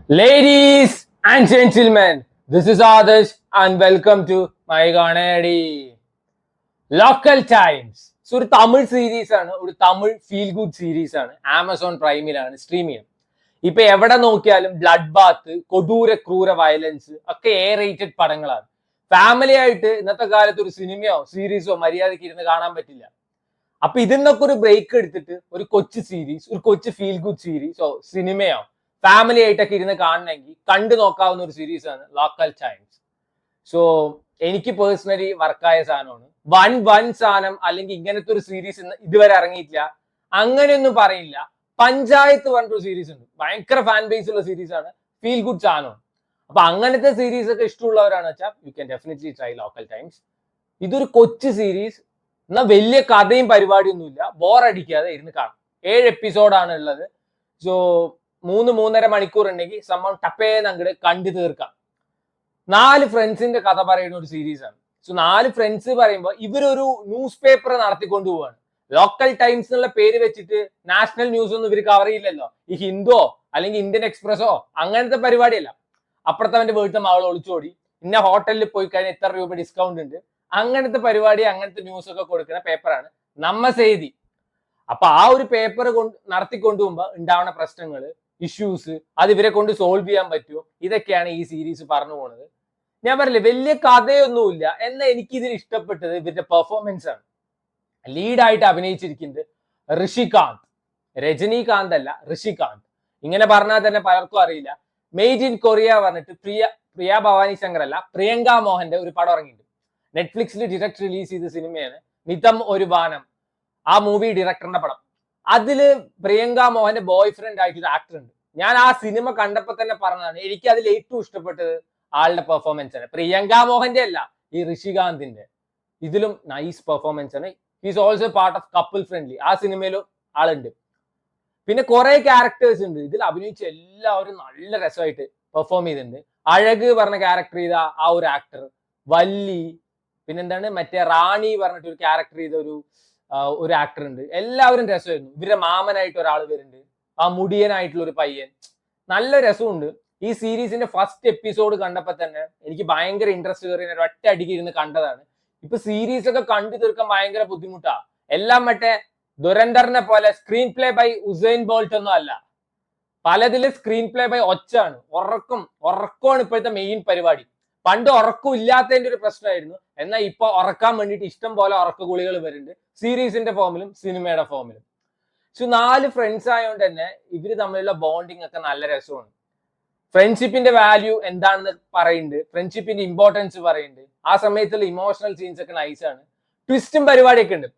Ladies and gentlemen, this is Adarsh and welcome to my Ganadi. Local Times. So ഒരു Tamil series ആണ്, ഒരു Tamil feel good series ആണ്. Amazon പ്രൈമിലാണ് stream ചെയ്യുന്നത്. ഇപ്പൊ എവിടെ നോക്കിയാലും ബ്ലഡ് ബാത്ത്, കൊടൂര ക്രൂര വയലൻസ് ഒക്കെ റേറ്റഡ് പടങ്ങളാണ്. ഫാമിലി ആയിട്ട് ഇന്നത്തെ കാലത്ത് ഒരു സിനിമയോ സീരീസോ മര്യാദയ്ക്ക് ഇരുന്ന് കാണാൻ പറ്റില്ല. അപ്പൊ ഇതിന്നൊക്കെ ഒരു ബ്രേക്ക് എടുത്തിട്ട് ഒരു കൊച്ചു സീരീസ്, ഒരു കൊച്ചു ഫീൽ ഗുഡ് സീരീസോ സിനിമയോ ഫാമിലി ആയിട്ടൊക്കെ ഇരുന്ന് കാണണമെങ്കിൽ കണ്ടു നോക്കാവുന്ന ഒരു സീരീസ് ആണ് ലോക്കൽ ടൈംസ്. സോ എനിക്ക് പേഴ്സണലി വർക്കായ സാധനമാണ്. വൺ സാധനം അല്ലെങ്കിൽ ഇങ്ങനത്തെ ഒരു സീരീസ് ഇതുവരെ ഇറങ്ങിയിട്ടില്ല, അങ്ങനെയൊന്നും പറയില്ല. പഞ്ചായത്ത് പറഞ്ഞൊരു സീരീസ് ഉണ്ട്, ഭയങ്കര ഫാൻ ബേസ് ഉള്ള സീരീസ് ആണ്, ഫീൽ ഗുഡ് സാധനമാണ്. അപ്പൊ അങ്ങനത്തെ സീരീസ് ഒക്കെ ഇഷ്ടമുള്ളവരാണ് വെച്ചാൽ you can definitely try local times. ഇതൊരു കൊച്ചു സീരീസ്, എന്നാൽ വലിയ കഥയും പരിപാടിയൊന്നുമില്ല, ബോറടിക്കാതെ ഇരുന്ന് കാണാം. 7 എപ്പിസോഡാണ് ഉള്ളത്. സോ 3-3.5 മണിക്കൂർ ഉണ്ടെങ്കിൽ സംഭവം ടപ്പേന്ന് അങ്ങോട്ട് കണ്ടു തീർക്കാം. 4 ഫ്രണ്ട്സിന്റെ കഥ പറയുന്ന ഒരു സീരീസ് ആണ്. സോ 4 ഫ്രണ്ട്സ് പറയുമ്പോൾ ഇവരൊരു ന്യൂസ് പേപ്പർ നടത്തിക്കൊണ്ടു പോവാണ്. ലോക്കൽ ടൈംസ് എന്നുള്ള പേര് വെച്ചിട്ട് നാഷണൽ ന്യൂസ് ഒന്നും ഇവർ കവർ ചെയ്യില്ലല്ലോ. ഈ ഹിന്ദുവോ അല്ലെങ്കിൽ ഇന്ത്യൻ എക്സ്പ്രസോ അങ്ങനത്തെ പരിപാടിയല്ല. അപ്പുറത്തവന്റെ വീട്ടിൽ മകൾ ഒളിച്ചോടി, ഇന്ന ഹോട്ടലിൽ പോയി കഴിഞ്ഞാൽ ഇത്ര രൂപ ഡിസ്കൗണ്ട് ഉണ്ട്, അങ്ങനത്തെ പരിപാടി, അങ്ങനത്തെ ന്യൂസ് ഒക്കെ കൊടുക്കുന്ന പേപ്പറാണ് നമ്മസേതി. അപ്പൊ ആ ഒരു പേപ്പർ നടത്തിക്കൊണ്ടുപോകുമ്പോ ഉണ്ടാവുന്ന പ്രശ്നങ്ങള്, ഇഷ്യൂസ്, അത് ഇവരെ കൊണ്ട് സോൾവ് ചെയ്യാൻ പറ്റുമോ, ഇതൊക്കെയാണ് ഈ സീരീസ് പറഞ്ഞു പോകുന്നത്. ഞാൻ പറഞ്ഞില്ലേ, വലിയ കഥയൊന്നുമില്ല, എന്നാൽ എനിക്ക് ഇതിൽ ഇഷ്ടപ്പെട്ടത് ഇവരുടെ പെർഫോമൻസ് ആണ്. ലീഡായിട്ട് അഭിനയിച്ചിരിക്കുന്നത് ഋഷികാന്ത്, രജനീകാന്ത് അല്ല, ഋഷികാന്ത്. ഇങ്ങനെ പറഞ്ഞാൽ തന്നെ പലർക്കും അറിയില്ല. മെയ്ഡ് ഇൻ കൊറിയ പറഞ്ഞിട്ട് പ്രിയ ഭവാനി ശങ്കർ അല്ല, പ്രിയങ്ക മോഹന്റെ ഒരു പടം ഇറങ്ങിയിട്ടുണ്ട്. നെറ്റ്ഫ്ലിക്സിൽ ഡയറക്റ്റ് റിലീസ് ചെയ്ത സിനിമയാണ് നിതം ഒരു ബാനം. ആ മൂവി ഡയറക്ടറിന്റെ പടം. അതില് പ്രിയങ്ക മോഹന്റെ ബോയ് ഫ്രണ്ട് ആയിട്ടൊരു ആക്ടർ ഉണ്ട്. ഞാൻ ആ സിനിമ കണ്ടപ്പോ തന്നെ പറഞ്ഞതാണ്, എനിക്ക് അതിൽ ഏറ്റവും ഇഷ്ടപ്പെട്ടത് ആളുടെ പെർഫോമൻസ് ആണ്. പ്രിയങ്ക മോഹന്റെ അല്ല, ഈ ഋഷികാന്തിന്റെ. ഇതിലും നൈസ് പെർഫോമൻസ് ആണ്. He's also part of couple friendly. ആ സിനിമയിലും ആളുണ്ട്. പിന്നെ കുറെ ക്യാരക്ടേഴ്സ് ഉണ്ട് ഇതിൽ അഭിനയിച്ച എല്ലാവരും നല്ല രസമായിട്ട് പെർഫോം ചെയ്തിട്ടുണ്ട്. അഴക് പറഞ്ഞ ക്യാരക്ടർ ചെയ്ത ആ ഒരു ആക്ടർ, വല്ലി, പിന്നെന്താണ് മറ്റേ റാണി പറഞ്ഞിട്ട് ഒരു ക്യാരക്ടർ ചെയ്ത ഒരു ആക്ടർ ഉണ്ട്. എല്ലാവരും രസമായിരുന്നു. ഇവരുടെ മാമനായിട്ട് ഒരാൾ വരുന്നുണ്ട്, ആ മുടിയനായിട്ടുള്ള ഒരു പയ്യൻ. നല്ല രസമുണ്ട്. ഈ സീരീസിന്റെ ഫസ്റ്റ് എപ്പിസോഡ് കണ്ടപ്പോ തന്നെ എനിക്ക് ഭയങ്കര ഇൻട്രസ്റ്റ് കയറി ഒറ്റ അടിക്ക് ഇരുന്ന് കണ്ടതാണ്. ഇപ്പൊ സീരീസ് ഒക്കെ കണ്ടു തീർക്കാൻ ഭയങ്കര ബുദ്ധിമുട്ടാ. എല്ലാം മറ്റേ ദുരന്തറിനെ പോലെ screenplay by Usain Bolt ഒന്നും അല്ല. പലതില് സ്ക്രീൻ പ്ലേ ബൈ ഒച്ചാണ്, ഉറക്കമാണ് ഇപ്പോഴത്തെ മെയിൻ പരിപാടി. പണ്ട് ഉറക്കം ഇല്ലാത്തതിന്റെ ഒരു പ്രശ്നമായിരുന്നു, എന്നാൽ ഇപ്പൊ ഉറക്കാൻ വേണ്ടിയിട്ട് ഇഷ്ടം പോലെ ഉറക്ക ഗുളികൾ വരുന്നുണ്ട്, സീരീസിന്റെ ഫോമിലും സിനിമയുടെ ഫോമിലും. സോ 4 ഫ്രണ്ട്സ് ആയതുകൊണ്ട് തന്നെ ഇവര് തമ്മിലുള്ള ബോണ്ടിങ് ഒക്കെ നല്ല രസമാണ്. ഫ്രണ്ട്ഷിപ്പിന്റെ വാല്യൂ എന്താണെന്ന് പറയുന്നുണ്ട്, ഫ്രണ്ട്ഷിപ്പിന്റെ ഇമ്പോർട്ടൻസ് പറയുന്നുണ്ട്. ആ സമയത്തുള്ള ഇമോഷണൽ സീൻസ് ഒക്കെ നൈസാണ്. ട്വിസ്റ്റും പരിപാടിയൊക്കെ ഉണ്ട്.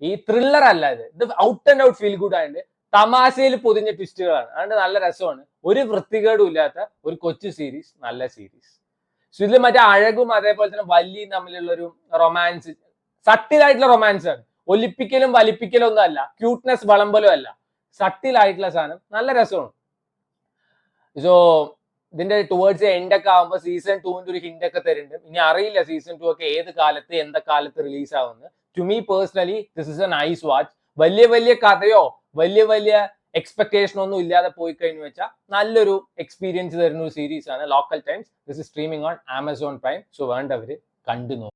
ഈ ത്രില്ലർ അല്ല, ഇത് out and out feel good ആയിട്ട് തമാശയിൽ പൊതിഞ്ഞ ട്വിസ്റ്റുകളാണ്. അതുകൊണ്ട് നല്ല രസമാണ്. ഒരു വൃത്തികേടും ഇല്ലാത്ത ഒരു കൊച്ചു സീരീസ്, നല്ല സീരീസ്. സോ ഇതിൽ മറ്റേ അഴകും അതേപോലെ തന്നെ വല്ലിയും തമ്മിലുള്ള ഒരു റൊമാൻസ്, സട്ടിലായിട്ടുള്ള റൊമാൻസ് ആണ്. ഒലിപ്പിക്കലും വലിപ്പിക്കലും ഒന്നും അല്ല, ക്യൂട്ട്നെസ് വളമ്പലും അല്ല, സട്ടിലായിട്ടുള്ള സാധനം, നല്ല രസമാണ്. സോ ഇതിന്റെ ടുവേർഡ്സ് എൻഡ് ഒക്കെ ആകുമ്പോൾ സീസൺ 2ന്റെ ഒരു ഹിന്റ് ഒക്കെ തരുന്നുണ്ട്. ഇനി അറിയില്ല സീസൺ 2 ഒക്കെ ഏത് കാലത്ത് എന്താ കാലത്ത് റിലീസ് ആവുന്നത്. To me personally this is a nice watch. വലിയ കഥയോ വലിയ എക്സ്പെക്ടേഷൻ ഒന്നും ഇല്ലാതെ പോയി കഴിഞ്ഞു വെച്ചാൽ നല്ലൊരു എക്സ്പീരിയൻസ് തരുന്ന ഒരു സീരീസ് ആണ് local times. This is streaming on Amazon Prime. So വേണ്ടവര് കണ്ടു നോക്കും.